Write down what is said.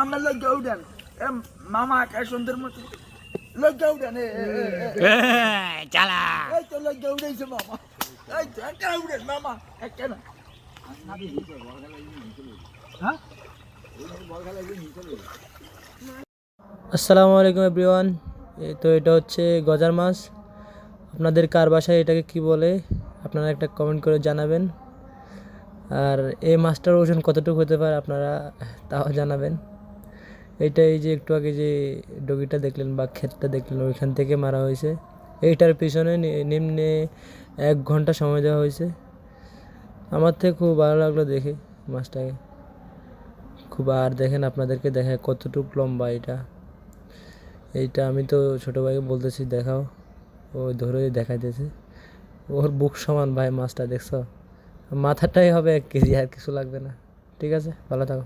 আমরা লজ্জা উঠেন মামা একা সুন্দর মতো লজ্জা উঠেন চালা এই তো লজ্জা উঠেছে মামা এই তো একা উঠেন মামা একা না হ্যাঁ আসসালামু আলাইকুম এভরিওয়ান। তো এটা হচ্ছে গজার মাছ। আপনাদের কার বাসায় এটাকে কি বলে আপনারা একটা কমেন্ট করে জানাবেন। আর এই মাছটার ওজন কতটুকু হতে পারে আপনারা তাও জানাবেন। এইটাই যে একটু আগে যে ডগিটা দেখলেন বা ক্ষেতটা দেখলেন ওইখান থেকে মারা হয়েছে। এইটার পিছনে নিম্নে 1 ঘন্টা সময় দেওয়া হয়েছে। আমার থেকে খুব ভালো লাগলো দেখে মাছটাকে খুব। আর দেখেন আপনাদেরকে দেখায় কতটুকু লম্বা এইটা আমি তো ছোটো ভাইকে বলতেছি দেখাও, ও ধরে দেখাইতেছে। ওর বুক সমান ভাই মাছটা, দেখছো? মাথাটাই হবে 1 কেজি, আর কিছু লাগবে না। ঠিক আছে, ভালো থাকো।